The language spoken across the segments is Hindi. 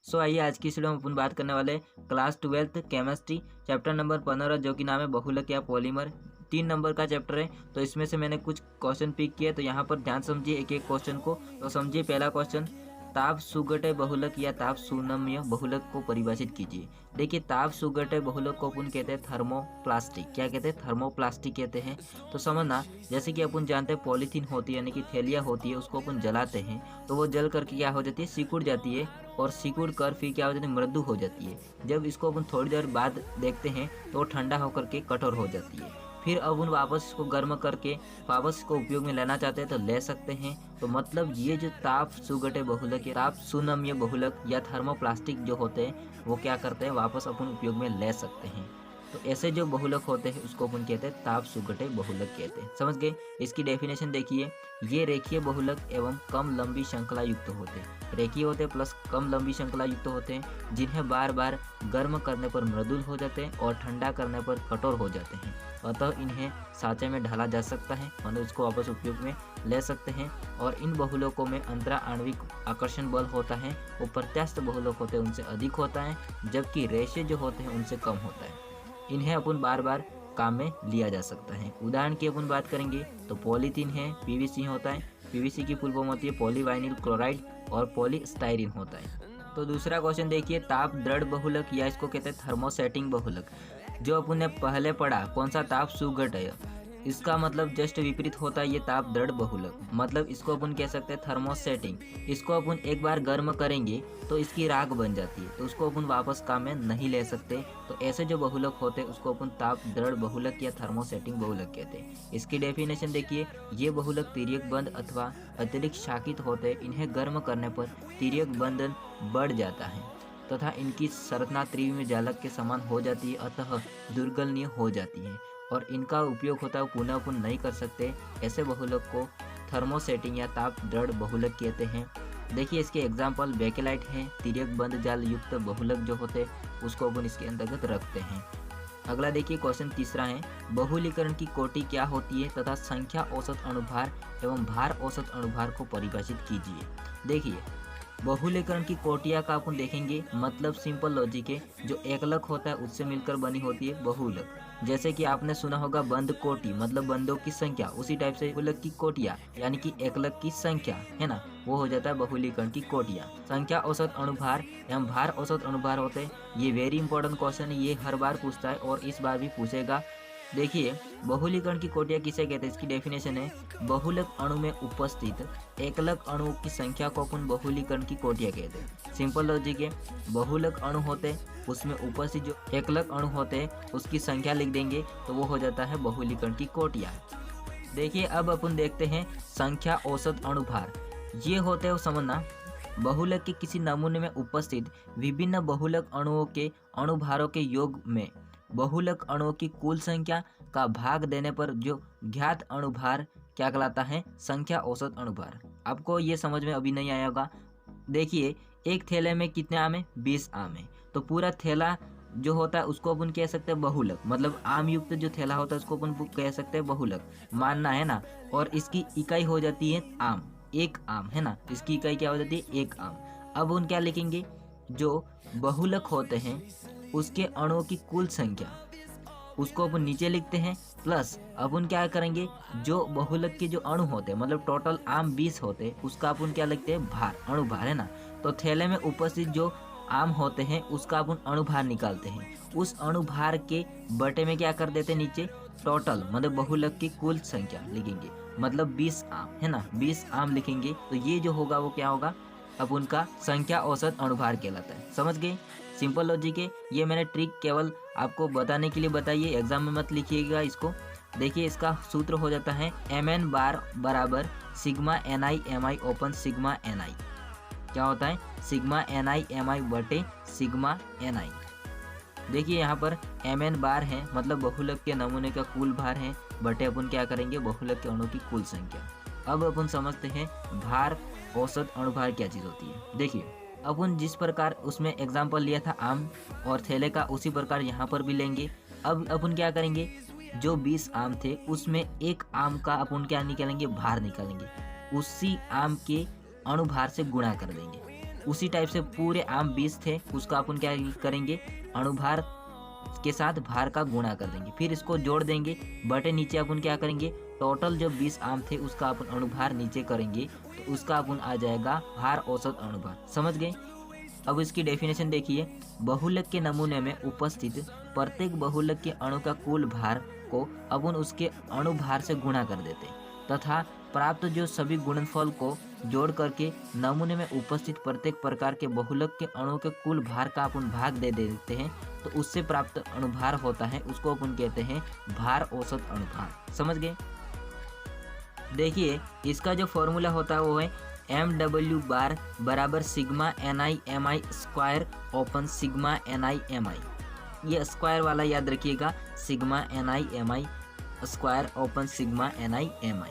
सो आइए आज की इस वीडियो में अपन बात करने वाले class 12th chemistry chapter number 15 जो कि नाम है बहुलक या पॉलीमर। 3 नंबर का चैप्टर है, तो इसमें से मैंने कुछ क्वेश्चन पिक किए, तो यहाँ पर ध्यान समझिए एक एक क्वेश्चन को। तो समझिए पहला क्वेश्चन, ताप सुगटे बहुलक या ताप सुनम्य बहुलक को परिभाषित कीजिए। देखिए ताप सुगटे बहुलक को अपन कहते हैं थर्मोप्लास्टिक। क्या कहते हैं? थर्मोप्लास्टिक कहते हैं। तो समझना, जैसे कि अपन जानते हैं पॉलीथीन होती है यानी कि थैलियाँ होती है, उसको अपन जलाते हैं तो वो जल करके क्या हो जाती है, सिकुड़ जाती है, और सिकुड़ कर फिर क्या हो जाती है, मृदु हो जाती है। जब इसको अपन थोड़ी देर बाद देखते हैं तो वो ठंडा होकर के कठोर हो जाती है। फिर अब उन वापस इसको गर्म करके वापस इसको उपयोग में लेना चाहते हैं तो ले सकते हैं। तो मतलब ये जो ताप सुगटे बहुलक या ताप सुनम्य बहुलक या थर्मोप्लास्टिक जो होते हैं वो क्या करते हैं, वापस अपन उपयोग में ले सकते हैं। तो ऐसे जो बहुलक होते हैं उसको अपन कहते हैं ताप सुगटे बहुलक कहते हैं। समझ गए? इसकी डेफिनेशन देखिए, ये रेखीय बहुलक एवं कम लंबी श्रृंखला युक्त होते हैं। रेखीय होते हैं प्लस कम लंबी श्रृंखला युक्त होते हैं, जिन्हें बार बार गर्म करने पर मृदुल हो जाते हैं और ठंडा करने पर कठोर हो जाते हैं। अतः इन्हें साँचे में ढाला जा सकता है, मतलब इसको वापस उपयोग में ले सकते हैं। और इन बहुलकों में अंतरा आणविक आकर्षण बल होता है वो प्रत्यास्थ बहुलक होते हैं उनसे अधिक होता है, जबकि रेशे जो होते हैं उनसे कम होता है। इन्हें अपन बार बार काम में लिया जा सकता है। उदाहरण की अपन बात करेंगे तो पॉलीथीन है, पीवीसी होता है, पीवीसी की फुल फॉर्म होती है पॉलीवाइनिल क्लोराइड, और पॉलीस्टाइरीन होता है। तो दूसरा क्वेश्चन देखिए, ताप दृढ़ बहुलक या इसको कहते हैं थर्मोसेटिंग बहुलक। जो अपन ने पहले पढ़ा कौन सा, ताप सुगट है, इसका मतलब जस्ट विपरीत होता है ये ताप दृढ़ बहुलक। मतलब इसको अपन कह सकते हैं थर्मोसेटिंग। इसको अपन एक बार गर्म करेंगे तो इसकी राख बन जाती है, तो उसको अपन वापस काम में नहीं ले सकते। तो ऐसे जो बहुलक होते हैं उसको अपन ताप दृढ़ बहुलक या थर्मोसेटिंग बहुलक कहते हैं। इसकी डेफिनेशन देखिए, ये बहुलक तिर्यक बंध अथवा अतिरिक्त शाकित होते हैं। इन्हें गर्म करने पर तिर्यक बंधन बढ़ जाता है तथा इनकी संरचना त्रिविमीय जालक के समान हो जाती है, अतः दुर्गलनीय हो जाती है और इनका उपयोग होता है वो पुनः अपन नहीं कर सकते। ऐसे बहुलक को थर्मोसेटिंग या ताप दृढ़ बहुलक कहते हैं। देखिए इसके एग्जाम्पल बेकेलाइट हैं, तिर्यक बंध जाल युक्त बहुलक जो होते हैं उसको अपन इसके अंतर्गत रखते हैं। अगला देखिए क्वेश्चन तीसरा है, बहुलीकरण की कोटि क्या होती है तथा संख्या औसत अणुभार एवं भार औसत अणुभार को परिभाषित कीजिए। देखिए बहुलीकरण की कोटियाँ का अपन देखेंगे, मतलब सिंपल लॉजिक है, जो एकलक होता है उससे मिलकर बनी होती है बहुलक। जैसे कि आपने सुना होगा बंद कोटि मतलब बंदों की संख्या, उसी टाइप से बहुलक की कोटियाँ यानी कि एकलक की संख्या है ना, वो हो जाता है बहुलीकरण की कोटियाँ। संख्या औसत अणुभार एवं भार औसत अणुभार होते हैं। ये वेरी इंपॉर्टेंट क्वेश्चन है, ये हर बार पूछता है और इस बार भी पूछेगा। देखिए बहुलीकरण की कोटियाँ किसे कहते हैं, इसकी डेफिनेशन है, बहुलक अणु में उपस्थित एकलक अणुओं की संख्या को अपन बहुलीकरण की कोटियाँ कहते हैं। सिंपल लॉजिक है, बहुलक अणु होते उसमें उपस्थित जो एकलक अणु होते हैं उसकी संख्या लिख देंगे तो वो हो जाता है बहुलीकरण की कोटियाँ। देखिए अब अपन देखते हैं संख्या औसत अणुभार। ये होते हैं समझना, बहुलक के किसी नमूने में उपस्थित विभिन्न बहुलक अणुओं के अणुभारों के योग में बहुलक अणुओं की कुल संख्या का भाग देने पर जो ज्ञात अणुभार क्या कहलाता है, संख्या औसत अणुभार। आपको ये समझ में अभी नहीं आया होगा। देखिए एक थैले में कितने आम है, 20 आम है, तो पूरा थैला जो होता है उसको अपन कह सकते हैं बहुलक, मतलब आम युक्त जो थैला होता है उसको अपन कह सकते हैं बहुलक, मानना है ना। और इसकी इकाई हो जाती है आम, एक आम है ना, इसकी इकाई क्या हो जाती है, एक आम। अब उन क्या लिखेंगे, जो बहुलक होते हैं उसके अणुओं की कुल संख्या उसको अपन नीचे लिखते हैं, प्लस अपन क्या करेंगे, जो बहुलक के जो अणु होते हैं मतलब टोटल आम 20 होते हैं उसका अपन क्या लिखते हैं, भार, अणुभार है ना। तो थैले में उपस्थित जो आम होते हैं उसका अपन अणुभार निकालते हैं, उस अणुभार के बटे में क्या कर देते हैं नीचे टोटल, मतलब बहुलक की कुल संख्या लिखेंगे, मतलब 20 आम है ना, 20 आम लिखेंगे। तो ये जो होगा वो क्या होगा, अब उनका संख्या औसत अणुभार कहलाता है। समझ गए? सिंपल लॉजिक है, ये मैंने ट्रिक केवल आपको बताने के लिए बताइए, एग्जाम में मत लिखिएगा इसको। देखिए इसका सूत्र हो जाता है mn बार बराबर sigma ni mi open sigma ni। क्या होता है, सिग्मा ni mi बटे सिग्मा ni। देखिए यहाँ पर mn बार है मतलब बहुलक के नमूने का कुल भार है, बटे अपन क्या करेंगे, बहुलक के अणु की कुल संख्या। अब अपन समझते हैं भार औसत अणुभार क्या चीज़ होती है। देखिए अपन जिस प्रकार उसमें एग्जाम्पल लिया था आम और थैले का, उसी प्रकार यहाँ पर भी लेंगे। अब अपन क्या करेंगे, जो 20 आम थे उसमें एक आम का अपन क्या निकालेंगे, भार निकालेंगे, उसी आम के अणुभार से गुणा कर देंगे। उसी टाइप से पूरे आम 20 थे, उसका अपन क्या करेंगे, अणुभार के साथ भार का गुणा कर देंगे, फिर इसको जोड़ देंगे, बटे नीचे अपन क्या करेंगे, टोटल जो 20 आम थे उसका अपन अणुभार नीचे करेंगे, तो उसका अपन आ जाएगा भार औसत अणुभार। समझ गए। अब इसकी डेफिनेशन देखिए, बहुलक के नमूने में उपस्थित प्रत्येक बहुलक के अणु का कुल भार को अपन उसके अणुभार से गुणा कर देते तथा प्राप्त जो सभी गुणनफल को जोड़ करके नमूने में उपस्थित प्रत्येक प्रकार के बहुलक के अणु के कुल भार का अपन भाग दे देते हैं, तो उससे प्राप्त अणुभार होता है, उसको अपन कहते हैं भार औसत अणुभार। समझ गए। देखिए इसका जो फॉर्मूला होता है वो है MW बार बराबर sigma NI/MI square open sigma NI/MI। ये स्क्वायर वाला याद रखिएगा, sigma NI/MI square open sigma NI/MI।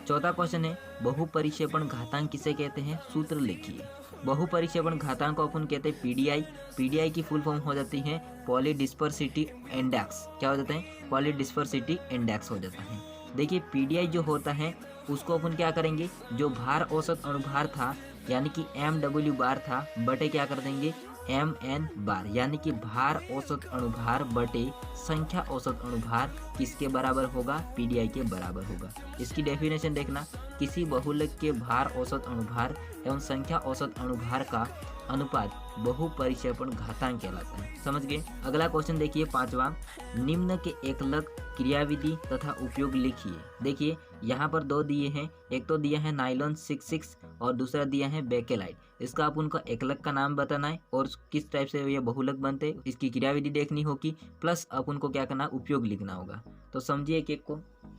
चौथा क्वेश्चन है, बहुपरिक्षेपण घातांक किसे कहते हैं, सूत्र लिखिए। बहुपरिक्षेपण घातांक को अपन कहते हैं PDI। PDI की फुल फॉर्म हो जाती है पॉलीडिस्पर्सिटी इंडेक्स। क्या हो जाता है, पॉलीडिस्पर्सिटी इंडेक्स हो जाता है। देखिए PDI जो होता है उसको अपन क्या करेंगे, जो भार औसत अणुभार था यानी कि MW बार था बटे क्या कर देंगे, MN बार, यानी कि भार औसत अणुभार बटे संख्या औसत अणुभार किसके बराबर होगा, PDI के बराबर होगा। इसकी डेफिनेशन देखना, किसी बहुलक के भार औसत अणुभार एवं संख्या औसत अणुभार का अनुपात बहुपरिक्षेपण घातांक कहलाता है। समझ गए। अगला क्वेश्चन देखिए 5वां, निम्न के एकलक क्रियाविधि तथा उपयोग लिखिए। देखिए यहाँ पर दो दिए हैं, एक तो दिया है नाइलॉन 66 और दूसरा दिया है बेकेलाइट। इसका अपन को एकलक का नाम बताना है और किस टाइप से ये बहुलक बनते, इसकी क्रियाविधि देखनी होगी, प्लस अपन को क्या करना, उपयोग लिखना होगा। तो समझिए एक एक को।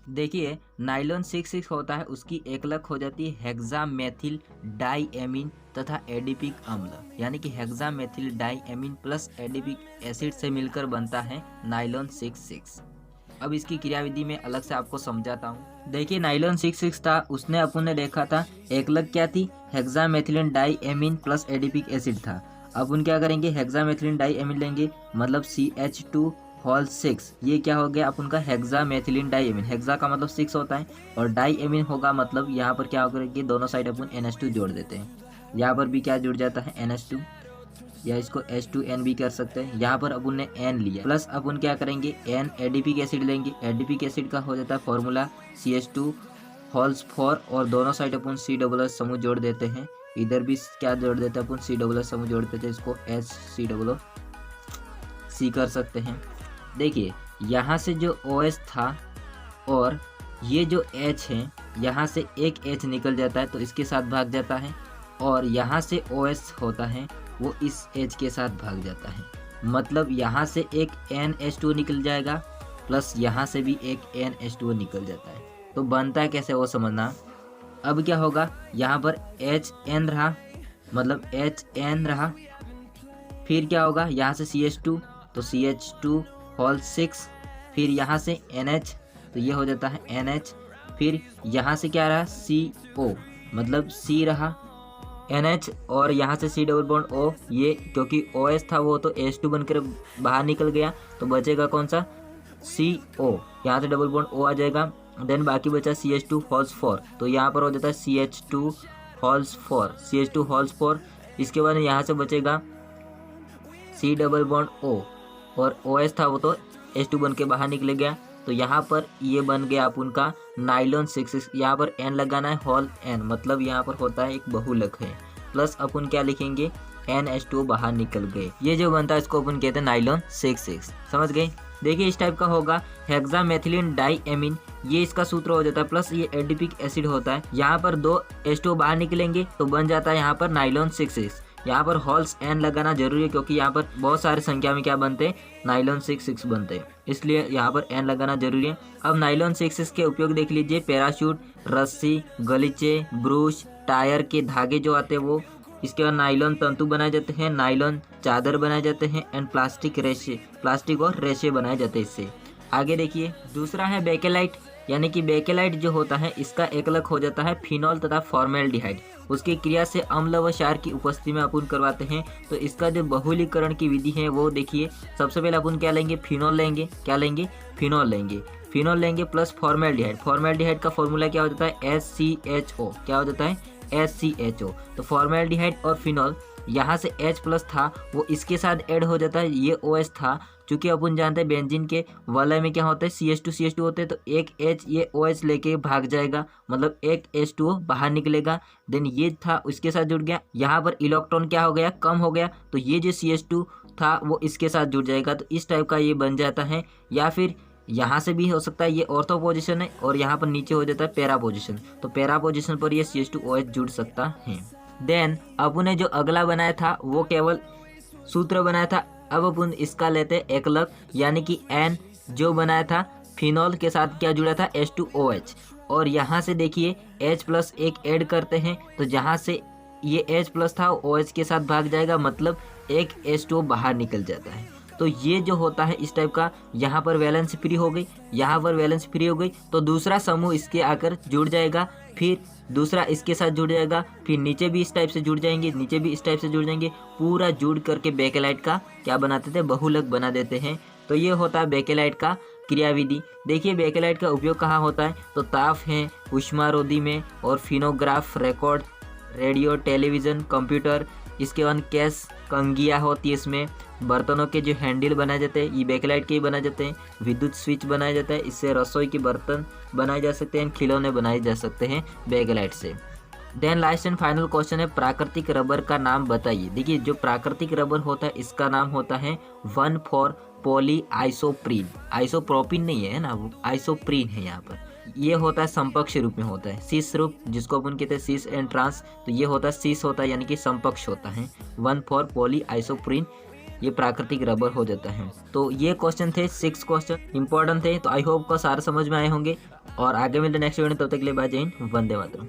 देखिए नाइलॉन 66 होता है, उसकी एकलक हो जाती है हेक्सामेथिल डाइएमीन तथा एडिपिक अम्ल, यानी कि हेक्सामेथिल डाइएमीन प्लस एडिपिक एसिड से मिलकर बनता है नाइलॉन 66। अब इसकी क्रियाविधि में अलग से आपको समझाता हूँ। देखिए नाइलॉन 66 था, उसने अपन ने देखा था एकलक क्या थी, hexamethylene diamine plus adipic acid था। अब उन क्या करेंगे, हेक्सामेथिलीन डाइएमीन लेंगे, मतलब CH2 6, ये क्या हो गया अपन का हेक्सामेथिलीन डाइएमीन। हेक्सा का मतलब 6 होता है और डाइएमीन होगा मतलब यहाँ पर क्या करेंगे, दोनों साइड अपन NH2 जोड़ देते हैं। यहाँ पर भी क्या जुड़ जाता है, NH2, या इसको H2N भी कर सकते हैं। यहाँ पर अपन ने N लिया, प्लस अपन क्या करेंगे, N एडिपिक एसिड लेंगे। एडिपिक एसिड का हो जाता है फॉर्मूला CH2 और दोनों साइड अपन C समूह जोड़ देते हैं। इधर भी क्या जोड़ देते हैं अपन, C समूह जोड़ देते हैं, इसको HCC कर सकते हैं। देखिए यहाँ से जो OH था और ये जो H है, यहाँ से एक H निकल जाता है तो इसके साथ भाग जाता है, और यहाँ से OS होता है वो इस H के साथ भाग जाता है, मतलब यहाँ से एक NH2 निकल जाएगा प्लस यहाँ से भी एक NH2 निकल जाता है। तो बनता है कैसे वो समझना। अब क्या होगा, यहाँ पर HN रहा, मतलब HN रहा, फिर क्या होगा, यहाँ से CH2 तो CH2 6, फिर यहाँ से NH तो ये हो जाता है NH, फिर यहाँ से क्या रहा, CO मतलब C रहा, NH और यहाँ से C O, ये क्योंकि OS था वो तो H2 बनकर बाहर निकल गया, तो बचेगा कौन सा, CO, यहाँ से O आ जाएगा। देन बाकी बचा CH2 तो यहाँ पर हो जाता है CH2 इसके बाद यहाँ से बचेगा C O और OS था वो तो H2 बन के बाहर निकल गया, तो यहाँ पर ये बन गया अपन का नाइलॉन 66। यहाँ पर N लगाना है, होल N, मतलब यहाँ पर होता है एक बहुलक है, प्लस अपन क्या लिखेंगे, NH2 बाहर निकल गए। ये जो बनता है इसको अपन कहते हैं नाइलॉन 66। समझ गए। देखिए इस टाइप का होगा हेक्सामेथिलीन डाइएमीन, ये इसका सूत्र हो जाता है, प्लस ये एडिपिक एसिड होता है। यहाँ पर दो H2 बाहर निकलेंगे तो बन जाता है यहाँ पर नाइलॉन 66। यहाँ पर होल्स N लगाना जरूरी है क्योंकि यहाँ पर बहुत सारे संख्या में क्या बनते हैं, नाइलॉन 66 बनते हैं, इसलिए यहाँ पर N लगाना जरूरी है। अब नाइलॉन 66 के उपयोग देख लीजिए, पैराशूट, रस्सी, गलीचे, ब्रूश, टायर के धागे जो आते हैं वो, इसके बाद नाइलॉन तंतु बनाए जाते हैं, नाइलॉन चादर बनाए जाते हैं, एंड प्लास्टिक और रेशे बनाए जाते हैं इससे। आगे देखिए दूसरा है बेकेलाइट, यानी कि बेकेलाइट जो होता है इसका एकलक हो जाता है फिनॉल तथा फॉर्मेल्डिहाइड। उसकी क्रिया से अम्ल व क्षार की उपस्थिति में अपन करवाते हैं। तो इसका जो बहुलीकरण की विधि है वो देखिए, सबसे पहले अपन क्या लेंगे, फिनॉल लेंगे। क्या लेंगे, फिनॉल लेंगे प्लस फॉर्मेल्डिहाइड। फॉर्मेल्डिहाइड का फॉर्मूला क्या हो जाता है, SCHO। क्या हो जाता है, SCHO। तो फॉर्मेल्डिहाइड और फिनॉल यहाँ से H+ था वो इसके साथ ऐड हो जाता है, ये OH था। चूँकि अपन जानते हैं बेंजीन के वलय में क्या होता है, CH2 होते हैं, तो एक H ये OH लेके भाग जाएगा, मतलब एक H2O बाहर निकलेगा। देन ये था उसके साथ जुड़ गया, यहाँ पर इलेक्ट्रॉन क्या हो गया, कम हो गया, तो ये जो CH2 था वो इसके साथ जुड़ जाएगा। तो इस टाइप का ये बन जाता है। या फिर यहाँ से भी हो सकता है, ये ऑर्थो पोजिशन है और यहाँ पर नीचे हो जाता है पैरा पोजिशन, तो पैरा पोजिशन पर ये CH2OH जुड़ सकता है। देन अपन ने जो अगला बनाया था वो केवल सूत्र बनाया था। अब अपन इसका लेते हैं एकलक, यानी कि N जो बनाया था फिनॉल के साथ क्या जुड़ा था, H2OH। और यहाँ से देखिए H+ एक ऐड करते हैं, तो जहाँ से ये H+ था OH के साथ भाग जाएगा, मतलब एक H2O बाहर निकल जाता है। तो ये जो होता है इस टाइप का, यहाँ पर वैलेंस फ्री हो गई, यहाँ पर वैलेंस फ्री हो गई, तो दूसरा समूह इसके आकर जुड़ जाएगा, फिर दूसरा इसके साथ जुड़ जाएगा, फिर नीचे भी इस टाइप से जुड़ जाएंगे, नीचे भी इस टाइप से जुड़ जाएंगे, पूरा जुड़ करके बेकेलाइट का क्या बनाते थे, बहुलक बना देते हैं। तो ये होता है बेकेलाइट का क्रियाविधि। देखिए बेकेलाइट का उपयोग कहाँ होता है, तो ताप है, ऊष्मारोधी में, और फिनोग्राफ, रिकॉर्ड, रेडियो, टेलीविज़न, कंप्यूटर, इसके बाद कैश कंगिया होती है, इसमें बर्तनों के जो हैंडल बनाए जाते हैं ये बेकेलाइट के ही बनाए जाते हैं, विद्युत स्विच बनाया जाता है, इससे रसोई के बर्तन बनाए जा सकते हैं, खिलौने बनाए जा सकते हैं बेकेलाइट से। Then last and final question है, प्राकृतिक रबर का नाम बताइए। देखिए जो प्राकृतिक रबर होता है इसका नाम होता है 1,4-पोली आइसोप्रीन। आइसोप्रोपिन नहीं है ना, वो आइसोप्रीन है यहाँ पर। ये होता है समपक्ष रूप में होता है, सीस रूप जिसको अपन कहते हैं सीस एंड ट्रांस, तो ये होता है सीस होता है यानी कि समपक्ष होता है। 1,4-पोली आइसोप्रीन ये प्राकृतिक रबर हो जाता है। तो ये क्वेश्चन थे, 6 क्वेश्चन इंपॉर्टेंट थे। तो आई होप का सारा समझ में आए होंगे, और आगे मिलते नेक्स्ट वीडियो में, तब तक के लिए बाय, जय हिंद, वंदे मातरम।